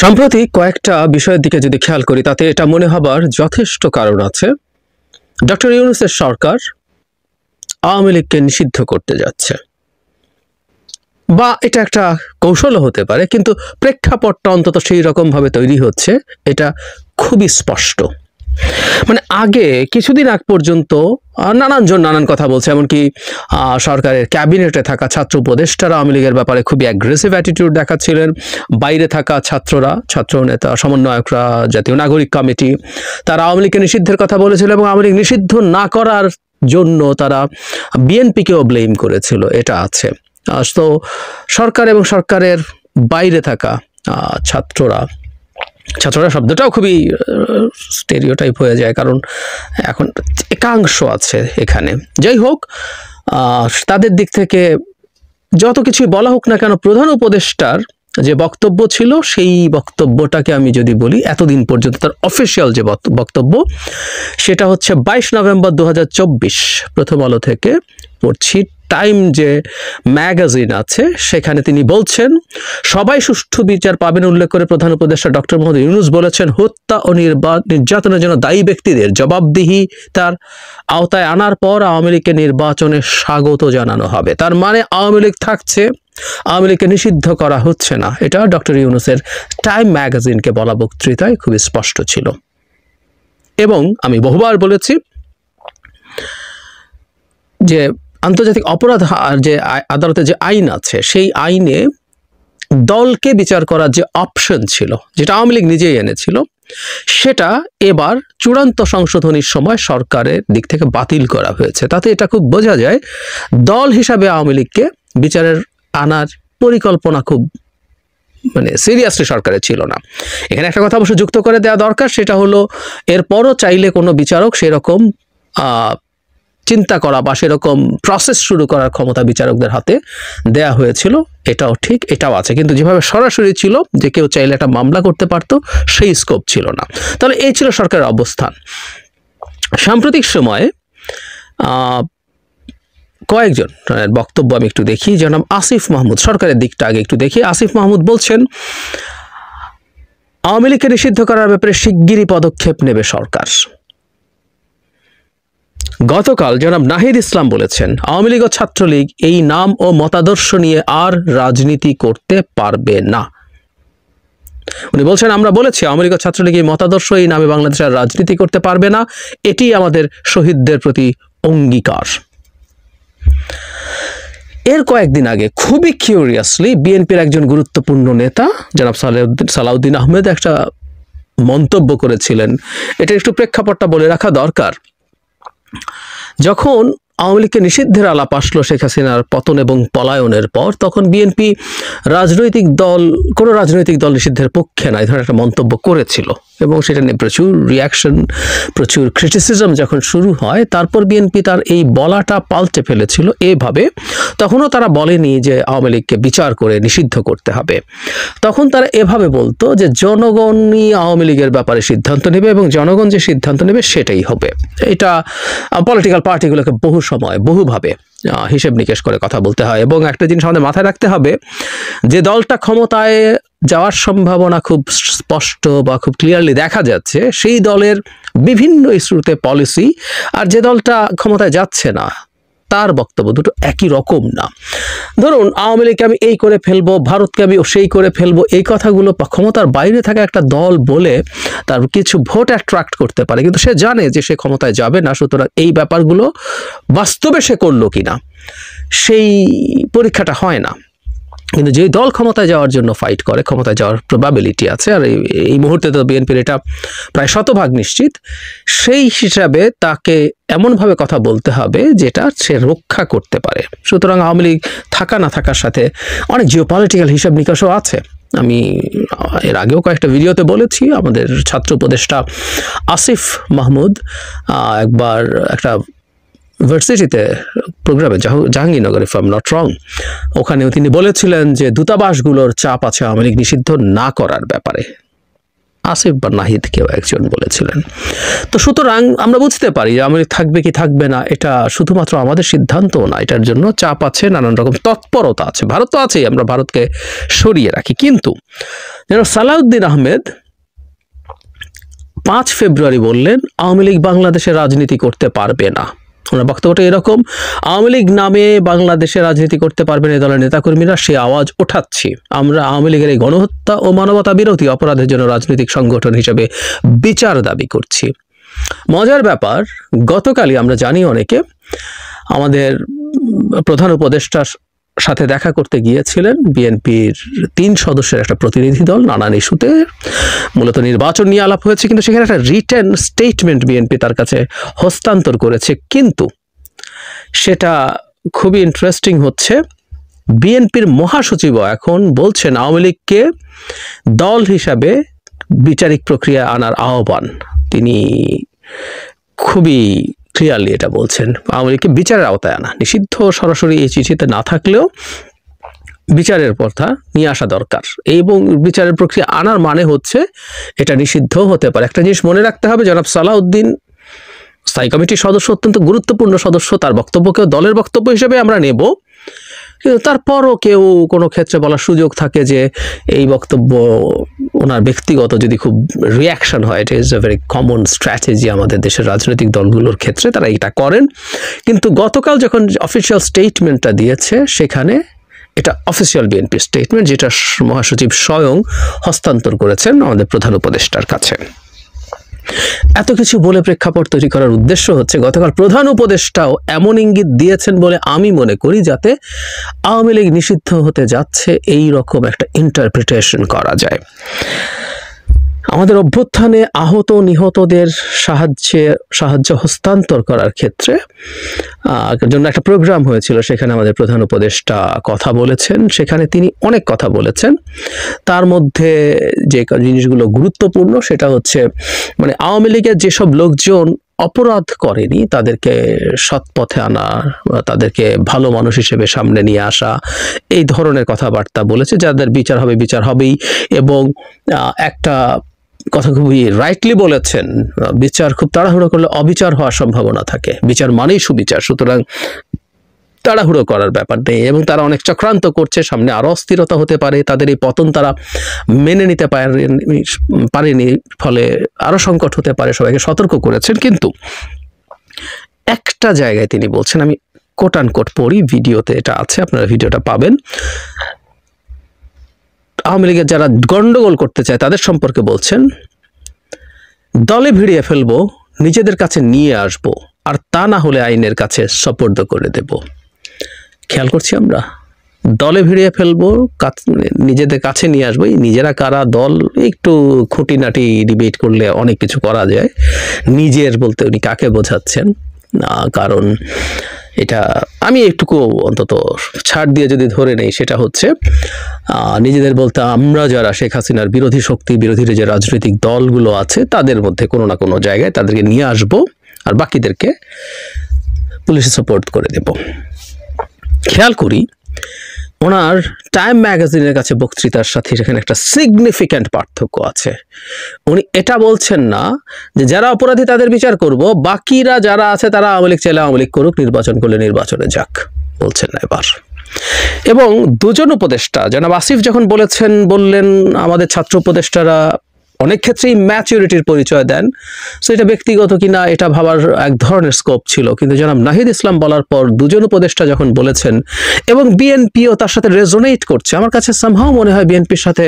সম্প্রতি কয়েকটা বিষয়ের দিকে যদি খেয়াল করি তাতে এটা মনে হবার যথেষ্ট কারণ আছে। ডক্টর ইউনূসের সরকার আওয়ামী লীগকে নিষিদ্ধ করতে যাচ্ছে, বা এটা একটা কৌশলও হতে পারে, কিন্তু প্রেক্ষাপটটা অন্তত সেই রকম ভাবে তৈরি হচ্ছে, এটা খুবই স্পষ্ট। মানে আগে কিছুদিন আগ পর্যন্ত নানানজন নানান কথা বলছে, এমনকি সরকারের ক্যাবিনেটে থাকা ছাত্র উপদেষ্টারা আওয়ামী লীগের ব্যাপারে খুবই অ্যাগ্রেসিভ অ্যাটিটিউড দেখাচ্ছিলেন। বাইরে থাকা ছাত্ররা, ছাত্র নেতা, সমন্বয়করা, জাতীয় নাগরিক কমিটি, তারা আওয়ামী লীগকে নিষিদ্ধের কথা বলেছিল এবং আওয়ামী লীগ নিষিদ্ধ না করার জন্য তারা বিএনপিকেও ব্লেম করেছিল। এটা আছে। তো সরকার এবং সরকারের বাইরে থাকা ছাত্ররা শব্দটাও খুবই স্টেরিওটাইপ হয়ে যায়, কারণ এখন একাংশ আছে এখানে। যাই হোক, তাদের দিক থেকে যত কিছুই বলা হোক না কেন, প্রধান উপদেষ্টার যে বক্তব্য ছিল সেই বক্তব্যটাকে আমি যদি বলি, এতদিন পর্যন্ত তার অফিসিয়াল যে বক্তব্য সেটা হচ্ছে 22 নভেম্বর 2024 প্রথম আলো থেকে পড়ছি। টাইম যে ম্যাগাজিন আছে সেখানে তিনি বলছেন, সবাই সুষ্ঠু বিচার পাবেন উল্লেখ করে প্রধান উপদেষ্টা ডক্টর মোহাম্মদ ইউনূস বলেছেন, হত্যা ও নির্যাতনের জন্য দায়ী ব্যক্তিদের জবাবদিহি তার আওতায় আনার পর আওয়ামী লীগকে নির্বাচনে স্বাগত জানানো হবে। তার মানে আওয়ামী লীগ থাকছে, আওয়ামী লীগকে নিষিদ্ধ করা হচ্ছে না। এটা ডক্টর ইউনূসের টাইম ম্যাগাজিনকে বলা বক্তৃতায় খুবই স্পষ্ট ছিল। এবং আমি বহুবার বলেছি যে আন্তর্জাতিক অপরাধ যে আদালতে যে আইন আছে, সেই আইনে দলকে বিচার করার যে অপশন ছিল, যেটা আওয়ামী লীগ নিজেই এনেছিল, সেটা এবার চূড়ান্ত সংশোধনীর সময় সরকারের দিক থেকে বাতিল করা হয়েছে। তাতে এটা খুব বোঝা যায় দল হিসাবে আওয়ামী লীগকে বিচারের আনার পরিকল্পনা খুব সিরিয়াসলি সরকারের ছিল না। এখানে একটা কথা অবশ্য যুক্ত করে দেওয়া দরকার, সেটা হলো এরপরও চাইলে কোনো বিচারক সেরকম চিন্তা করা বা সেরকম প্রসেস শুরু করার ক্ষমতা বিচারকদের হাতে দেয়া হয়েছিল। এটাও ঠিক, এটাও আছে, কিন্তু যেভাবে সরাসরি ছিল যে কেউ চাইলে একটা মামলা করতে পারতো, সেই স্কোপ ছিল না। তাহলে এই ছিল সরকারের অবস্থান। সাম্প্রতিক সময়ে কয়েকজন বক্তব্য আমি একটু দেখি। জনাব আসিফ মাহমুদ, সরকারের দিকটা আগে একটু দেখি। আসিফ মাহমুদ বলছেন, আওয়ামী লীগকে নিষিদ্ধ করার ব্যাপারে শিগগিরই পদক্ষেপ নেবে সরকার। গতকাল জনাব নাহিদ ইসলাম বলেছেন, আওয়ামী লীগ ও ছাত্রলীগ এই নাম ও মতাদর্শ নিয়ে আর রাজনীতি করতে পারবে না। উনি বলছেন, আমরা বলেছি আওয়ামী লীগ ও ছাত্রলীগ এই মতাদর্শ, এই নামে বাংলাদেশের রাজনীতি করতে পারবে না। এটি আমাদের শহীদদের প্রতি অঙ্গীকার। এর কয়েকদিন আগে খুবই কিউরিয়াসলি বিএনপির একজন গুরুত্বপূর্ণ নেতা জনাব সালাউদ্দিন আহমেদ একটা মন্তব্য করেছিলেন। এটা একটু প্রেক্ষাপটটা বলে রাখা দরকার। যখন আওয়ামী লীগকে নিষিদ্ধের আলাপ আসলো শেখ হাসিনার পতন এবং পলায়নের পর, তখন বিএনপি কোনো রাজনৈতিক দল নিষিদ্ধের পক্ষে না, এই ধরনের একটা মন্তব্য করেছিল এবং সেটা নিয়ে প্রচুর রিয়াকশন, প্রচুর ক্রিটিসিজম যখন শুরু হয়, তারপর বিএনপি তার এই বলাটা পাল্টে ফেলেছিল এভাবে। তখনও তারা বলেনি যে আওয়ামী লীগকে বিচার করে নিষিদ্ধ করতে হবে, তখন তারা এভাবে বলতো যে জনগণই আওয়ামী লীগের ব্যাপারে সিদ্ধান্ত নেবে এবং জনগণ যে সিদ্ধান্ত নেবে সেটাই হবে। এটা পলিটিক্যাল পার্টিগুলোকে বহু সময় বহুভাবে হিসেব নিকেশ করে কথা বলতে হয়। এবং একটা জিনিস আমাদের মাথায় রাখতে হবে, যে দলটা ক্ষমতায় যাওয়ার সম্ভাবনা খুব স্পষ্ট বা খুব ক্লিয়ারলি দেখা যাচ্ছে, সেই দলের বিভিন্ন ইস্যুতে পলিসি, আর যে দলটা ক্ষমতায় যাচ্ছে না তার বক্তব্য দুটো একই রকম না। ধরুন আওয়ামী লীগকে আমি এই করে ফেলবো, ভারতকে আমি সেই করে ফেলবো, এই কথাগুলো ক্ষমতার বাইরে থাকা একটা দল বলে তার কিছু ভোট অ্যাট্রাক্ট করতে পারে, কিন্তু সে জানে যে সে ক্ষমতায় যাবে না। সুতরাং এই ব্যাপারগুলো বাস্তবে সে করলো কিনা সেই পরীক্ষাটা হয় না। কিন্তু যে দল ক্ষমতায় যাওয়ার জন্য ফাইট করে, ক্ষমতায় যাওয়ার প্রবাবিলিটি আছে, আর এই মুহূর্তে তো বিএনপির এটা প্রায় 100% নিশ্চিত, সেই হিসাবে তাকে এমনভাবে কথা বলতে হবে যেটা সে রক্ষা করতে পারে। সুতরাং আওয়ামী লীগ থাকা না থাকার সাথে অনেক জিওপলিটিক্যাল হিসাব নিকাশও আছে। আমি এর আগেও কয়েকটা ভিডিওতে বলেছি, আমাদের ছাত্র উপদেষ্টা আসিফ মাহমুদ একবার একটা ভার্সিটিতে প্রোগ্রামে, Jahangirnagar if I am not wrong, ওখানেও তিনি বলেছিলেন যে দূতাবাসগুলোর চাপ আছে আওয়ামী লীগ নিষিদ্ধ না করার ব্যাপারে। আসিফ বা নাহিদ কেউ একজন বলেছিলেন। তো সুতরাং আমরা বুঝতে পারি যে আওয়ামী লীগ থাকবে কি থাকবে না এটা শুধুমাত্র আমাদের সিদ্ধান্তও না, এটার জন্য চাপ আছে, নানান রকম তৎপরতা আছে। ভারত তো আছেই, আমরা ভারতকে সরিয়ে রাখি, কিন্তু জনাব সালাউদ্দিন আহমেদ 5 ফেব্রুয়ারি বললেন আওয়ামী লীগ বাংলাদেশে রাজনীতি করতে পারবে না। ওনার বক্তব্যটা এরকম, আওয়ামী লীগ নামে বাংলাদেশে রাজনীতি করতে পারবে না দলের নেতাকর্মীরা, সে আওয়াজ ওঠাচ্ছি। আমরা আওয়ামী লীগের এই গণহত্যা ও মানবতা বিরোধী অপরাধের জন্য রাজনৈতিক সংগঠন হিসেবে বিচার দাবি করছি। মজার ব্যাপার, গতকালই আমরা জানি অনেকে আমাদের প্রধান উপদেষ্টার সাথে দেখা করতে গিয়েছিলেন বিএনপির 3 সদস্যের একটা প্রতিনিধি দল। নানান ইস্যুতে মূলত নির্বাচন নিয়ে আলাপ হয়েছে, কিন্তু সেখানে একটা রিটেন স্টেটমেন্ট বিএনপি তার কাছে হস্তান্তর করেছে। কিন্তু সেটা খুবই ইন্টারেস্টিং হচ্ছে, বিএনপির মহাসচিব এখন বলছেন আওয়ামী লীগকে দল হিসাবে বিচারিক প্রক্রিয়া আনার আহ্বান। তিনি খুবই ক্লিয়ারলি এটা বলছেন, আওয়ামী লীগকে বিচারের আওতায় আনা নিষিদ্ধ সরাসরি এই চিঠিতে না থাকলেও বিচারের পথা নিয়ে আসা দরকার, এবং বিচারের প্রক্রিয়া আনার মানে হচ্ছে এটা নিষিদ্ধ হতে পারে। একটা জিনিস মনে রাখতে হবে, জনাব সালাউদ্দিন স্থায়ী কমিটির সদস্য, অত্যন্ত গুরুত্বপূর্ণ সদস্য, তার বক্তব্যকেও দলের বক্তব্য হিসেবে আমরা নেব, কিন্তু তারপরও কেউ কোনো ক্ষেত্রে বলার সুযোগ থাকে যে এই বক্তব্য ওনার ব্যক্তিগত যদি খুব রিয়াকশন হয়। It is a very common strategy আমাদের দেশের রাজনৈতিক দলগুলোর ক্ষেত্রে, তারা এটা করেন। কিন্তু গতকাল যখন অফিসিয়াল স্টেটমেন্টটা দিয়েছে, সেখানে এটা অফিসিয়াল বিএনপি স্টেটমেন্ট, যেটা মহাসচিব স্বয়ং হস্তান্তর করেছেন আমাদের প্রধান উপদেষ্টার কাছে। এত কিছু বলে প্রেক্ষাপট তৈরি করার উদ্দেশ্য হচ্ছে, গতকাল প্রধান উপদেষ্টাও এমন ইঙ্গিত দিয়েছেন বলে আমি মনে করি, যাতে আওয়ামী লীগ নিষিদ্ধ হতে যাচ্ছে এই রকম একটা ইন্টারপ্রিটেশন করা যায়। আমাদের অভ্যুত্থানে আহত নিহতদের সাহায্য হস্তান্তর করার ক্ষেত্রে জন্য একটা প্রোগ্রাম হয়েছিল, সেখানে আমাদের প্রধান উপদেষ্টা কথা বলেছেন। সেখানে তিনি অনেক কথা বলেছেন, তার মধ্যে যে জিনিসগুলো গুরুত্বপূর্ণ সেটা হচ্ছে, মানে আওয়ামী লীগের যেসব লোকজন অপরাধ করেনি তাদেরকে সৎ পথে আনা, তাদেরকে ভালো মানুষ হিসেবে সামনে নিয়ে আসা, এই ধরনের কথাবার্তা বলেছে। যাদের বিচার হবে বিচার হবেই, এবং একটা কথা খুবই রাইটলি বলেছেন, বিচার খুব তাড়াহুড়ো করলে অবিচার হওয়ার সম্ভাবনা থাকে, বিচার মানেই সুবিচার, সুতরাং তাড়াহুড়ো করার ব্যাপার নেই। এবং তারা অনেক চক্রান্ত করছে, সামনে আরো অস্থিরতা হতে পারে, তাদের এই পতন তারা মেনে নিতে পারেনি, ফলে আরো সংকট হতে পারে, সবাইকে সতর্ক করেছেন। কিন্তু একটা জায়গায় তিনি বলছেন, আমি কোট অ্যান্ড কোট পড়ি, ভিডিওতে এটা আছে, আপনারা ভিডিওটা পাবেন। আওয়ামী লীগের যারা গন্ডগোল করতে চায় তাদের সম্পর্কে বলছেন, দলে ভিড়িয়ে ফেলবো, নিজেদের কাছে নিয়ে আসব, আর তা না হলে আইনের কাছে সোপর্দ করে দেব। খেয়াল করছি আমরা, দলে ভিড়িয়ে ফেলবো, নিজেদের কাছে নিয়ে আসবো। নিজেরা কারা, দল একটু খুঁটিনাটি ডিবেট করলে অনেক কিছু করা যায়। নিজের বলতে উনি কাকে বোঝাচ্ছেন, কারণ এটা আমি একটুকু অন্তত ছাড় দিয়ে যদি ধরে নেই, সেটা হচ্ছে নিজেদের বলতে আমরা যারা শেখ হাসিনার বিরোধী শক্তি, বিরোধী যে রাজনৈতিক দলগুলো আছে, তাদের মধ্যে কোনো না কোনো জায়গায় তাদেরকে নিয়ে আসবো, আর বাকিদেরকে পুলিশে সাপোর্ট করে দেব। খেয়াল করি, ওনার টাইম ম্যাগাজিনের কাছে বক্তৃতার সাথে সেখানে একটা সিগনিফিক্যান্ট পার্থক্য আছে। উনি এটা বলছেন না যে যারা অপরাধী তাদের বিচার করব, বাকিরা যারা আছে তারা আওয়ামী লীগ চাইলে আওয়ামী লীগ করুক, নির্বাচন করলে নির্বাচনে যাক, বলছেন না এবার। এবং দুজন উপদেষ্টা, জনাব আসিফ যখন বললেন আমাদের ছাত্র উপদেষ্টারা অনেক ক্ষেত্রেই ম্যাচুরিটির পরিচয় দেন, সো এটা ব্যক্তিগত কিনা এটা ভাবার এক ধরনের স্কোপ ছিল। কিন্তু জনাব নাহিদ ইসলাম বলার পর দুজন উপদেষ্টা যখন বলেছেন, এবং বিএনপিও তার সাথে রেজোনেট করছে, আমার কাছে সামহাও মনে হয় বিএনপির সাথে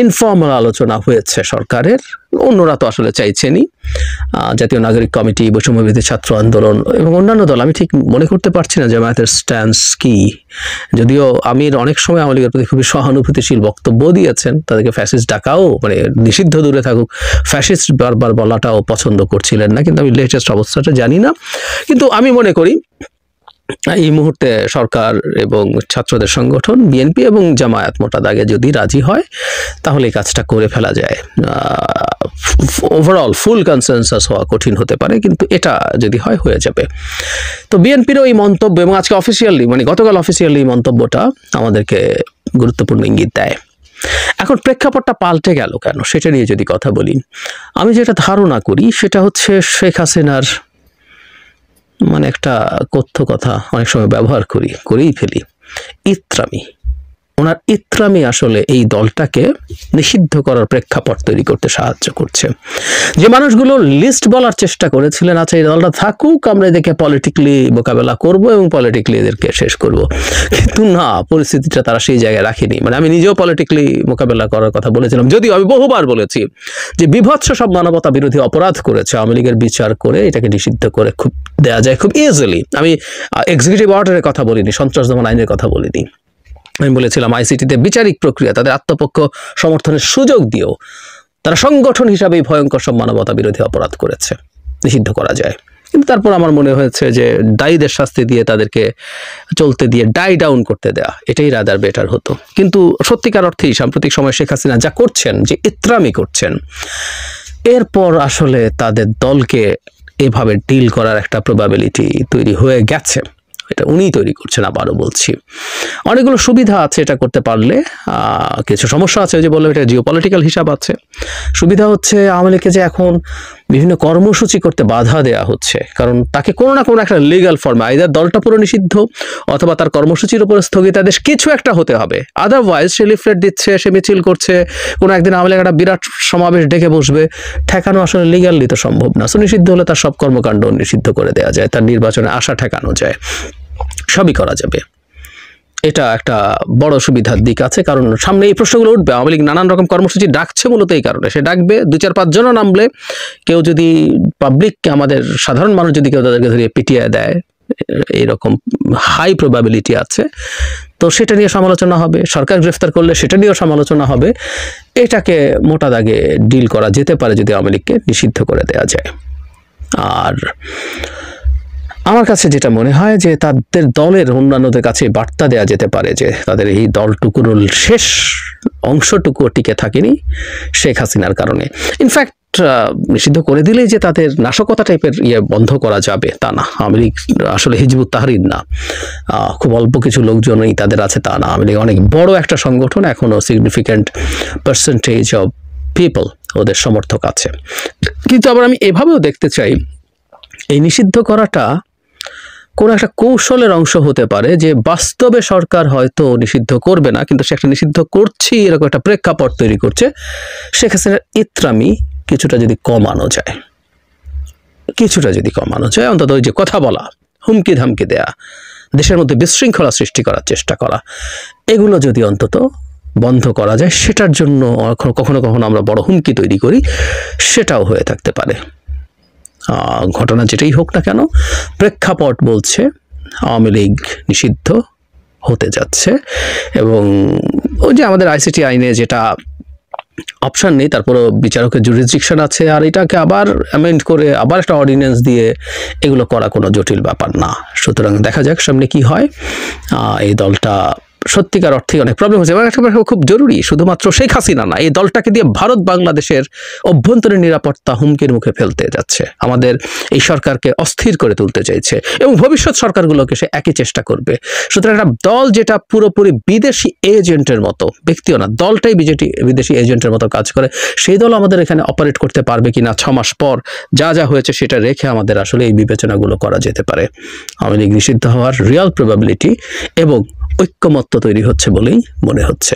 ইনফর্মাল আলোচনা হয়েছে সরকারের, অন্যরা তো আসলে চাইছেনই। জাতীয় নাগরিক কমিটি, বৈষম্যবিরোধী ছাত্র আন্দোলন এবং অন্যান্য দল, আমি ঠিক মনে করতে পারছি না জামায়াতের স্ট্যান্স কি, যদিও আমির অনেক সময় আওয়ামী লীগের প্রতি খুবই সহানুভূতিশীল বক্তব্য দিয়েছেন, তাদেরকে ফ্যাসিস্ট ডাকাও, মানে নিষিদ্ধ দূরে থাকুক, ফ্যাসিস্ট বারবার বলাটাও পছন্দ করছিলেন না, কিন্তু আমি লেটেস্ট অবস্থাটা জানি না। কিন্তু আমি মনে করি এই মুহূর্তে সরকার এবং ছাত্রদের সংগঠন বিএনপি এবং জামায়াত মোটা দাগে যদি রাজি হয়, তাহলে এই কাজটা করে ফেলা যায়। ওভারঅল ফুল কনসেনসাস হওয়া কঠিন হতে পারে, কিন্তু এটা যদি হয় হয়ে যাবে। তো বিএনপিরও এই মন্তব্য, এবং আজকে অফিসিয়ালি, মানে গতকাল অফিসিয়ালি মন্তব্যটা আমাদেরকে গুরুত্বপূর্ণ ইঙ্গিত দেয়। এখন প্রেক্ষাপটটা পাল্টে গেল কেন, সেটা নিয়ে যদি কথা বলি, আমি যেটা ধারণা করি সেটা হচ্ছে শেখ হাসিনার, মানে একটা কথ্য কথা অনেক সময় ব্যবহার করেই ফেলি, ইত্রামি। ওনার ইত্রামি আসলে এই দলটাকে নিষিদ্ধ করার প্রেক্ষাপট তৈরি করতে সাহায্য করছে। যে মানুষগুলো লিস্ট বলার চেষ্টা করেছিলেন, আচ্ছা এই দলটা থাকুক, আমরা এদেরকে পলিটিক্যালি মোকাবেলা করব এবং পলিটিক্যালি এদেরকে শেষ করব, কিন্তু না, পরিস্থিতিটা তারা সেই জায়গায় রাখেনি। মানে আমি নিজেও পলিটিক্যালি মোকাবেলা করার কথা বলেছিলাম, যদিও আমি বহুবার বলেছি যে বিভৎস সব মানবতা বিরোধী অপরাধ করেছে আওয়ামী লীগের বিচার করে এটাকে নিষিদ্ধ করে খুব দেয়া যায় খুব ইজিলি। আমি এক্সিকিউটিভ অর্ডারের কথা বলিনি, সন্ত্রাস দমন আইনের কথা বলিনি। আমি বলেছিলাম আইসিটিতে বিচারিক প্রক্রিয়া, তাদের আত্মপক্ষ সমর্থনের সুযোগ দিয়েও তারা সংগঠন হিসাবেই ভয়ঙ্কর সব মানবতা বিরোধী অপরাধ করেছে, নিষিদ্ধ করা যায়। কিন্তু তারপর আমার মনে হয়েছে যে দায়ীদের শাস্তি দিয়ে তাদেরকে চলতে দিয়ে ডাই ডাউন করতে দেয়া এটাই রাদার বেটার হতো। কিন্তু সত্যিকার অর্থেই সাম্প্রতিক সময় শেখ হাসিনা যা করছেন, যে ইত্রামি করছেন, এরপর আসলে তাদের দলকে এভাবে ডিল করার একটা প্রবাবিলিটি তৈরি হয়ে গেছে। এটা উনিই তৈরি করছেন, আবারও বলছি। অনেকগুলো সুবিধা আছে এটা করতে পারলে, কিছু সমস্যা আছে, যে বললাম এটা জিওপলিটিক্যাল হিসাব আছে। সুবিধা হচ্ছে আওয়ামী লীগকে যে এখন বিভিন্ন কর্মসূচি করতে বাধা দেওয়া হচ্ছে, কারণ তাকে কোনো না কোনো একটা লিগ্যাল ফর্মে আইদার দলটা পুরো নিষিদ্ধ অথবা তার কর্মসূচির উপরে স্থগিতাদেশ কিছু একটা হতে হবে। আদারওয়াইজ সে লিফলেট দিচ্ছে, সে মিছিল করছে, কোনো একদিন আওয়ামী লীগ একটা বিরাট সমাবেশ ডেকে বসবে, ঠেকানো আসলে লিগ্যালি তো সম্ভব না। সো নিষিদ্ধ হলে তার সব কর্মকাণ্ড নিষিদ্ধ করে দেওয়া যায়, তার নির্বাচনে আশা ঠেকানো যায়, সবই করা যাবে। এটা একটা বড় সুবিধার দিক আছে, কারণ সামনে এই প্রশ্নগুলো উঠবে। আওয়ামী লীগ নানান রকম কর্মসূচি ডাকছে মূলত এই কারণে। সে ডাকবে 2-4-5 জনও নামলে, কেউ যদি পাবলিককে, আমাদের সাধারণ মানুষ যদি কেউ তাদেরকে ধরিয়ে পিটিয়ে দেয়, এইরকম হাই প্রবাবিলিটি আছে, তো সেটা নিয়ে সমালোচনা হবে। সরকার গ্রেফতার করলে সেটা নিয়েও সমালোচনা হবে। এটাকে মোটা দাগে ডিল করা যেতে পারে যদি আওয়ামী লীগকে নিষিদ্ধ করে দেওয়া যায়। আর আমার কাছে যেটা মনে হয় যে তাদের দলের অন্যান্যদের কাছে বার্তা দেওয়া যেতে পারে যে তাদের এই দলটুকুর শেষ অংশটুকু টিকে থাকেনি শেখ হাসিনার কারণে। ইনফ্যাক্ট নিষিদ্ধ করে দিলেই যে তাদের নাশকতা টাইপের বন্ধ করা যাবে তা না। আওয়ামী লীগ আসলে হিজবুত তাহরির না, খুব অল্প কিছু লোকজনই তাদের আছে তা না। আওয়ামী লীগ অনেক বড় একটা সংগঠন, এখনও সিগনিফিক্যান্ট পার্সেন্টেজ অফ পিপল ওদের সমর্থক আছে। কিন্তু আবার আমি এভাবেও দেখতে চাই, এই নিষিদ্ধ করাটা কোনো একটা কৌশলের অংশ হতে পারে, যে বাস্তবে সরকার হয়তো নিষিদ্ধ করবে না, কিন্তু সে একটা নিষিদ্ধ করছি এরকম একটা প্রেক্ষাপট তৈরি করছে। শেখ হাসিনার ইত্রামি কিছুটা যদি কমানো যায়, অন্তত ওই যে কথা বলা, হুমকি ধামকি দেয়া, দেশের মধ্যে বিশৃঙ্খলা সৃষ্টি করার চেষ্টা করা, এগুলো যদি অন্তত বন্ধ করা যায়, সেটার জন্য কখনো কখনো আমরা বড় হুমকি তৈরি করি, সেটাও হয়ে থাকতে পারে। ঘটনা যেটাই হোক না কেন, প্রেক্ষাপট বলছে আওয়ামী লীগ নিষিদ্ধ হতে যাচ্ছে। এবং ওই যে আমাদের আইসিটি আইনে যেটা অপশন নেই, তারপরও বিচারকের জুরিসডিকশন আছে, আর এটাকে আবার অ্যামেন্ড করে আবার একটা অর্ডিন্যান্স দিয়ে এগুলো করা কোনো জটিল ব্যাপার না। সুতরাং দেখা যাক সামনে কি হয়। এই দলটা সত্যিকার অর্থে অনেক প্রবলেম হচ্ছে এবং একটা খুব জরুরি, শুধুমাত্র শেখ হাসিনা না, এই দলটাকে দিয়ে ভারত বাংলাদেশের অভ্যন্তরীণ নিরাপত্তা হুমকির মুখে ফেলতে যাচ্ছে, আমাদের এই সরকারকে অস্থির করে তুলতে চাইছে এবং ভবিষ্যৎ সরকারগুলোকে সে একই চেষ্টা করবে। সুতরাং একটা দল যেটা পুরোপুরি বিদেশি এজেন্টের মতো, ব্যক্তিও না, দলটাই বিদেশি এজেন্টের মতো কাজ করে, সেই দল আমাদের এখানে অপারেট করতে পারবে কিনা 6 মাস পর যা যা হয়েছে সেটা রেখে আমাদের আসলে এই বিবেচনাগুলো করা যেতে পারে। আওয়ামী লীগ নিষিদ্ধ হওয়ার রিয়াল প্রবাবিলিটি এবং ঐক্যমত্য তৈরি হচ্ছে বলেই মনে হচ্ছে।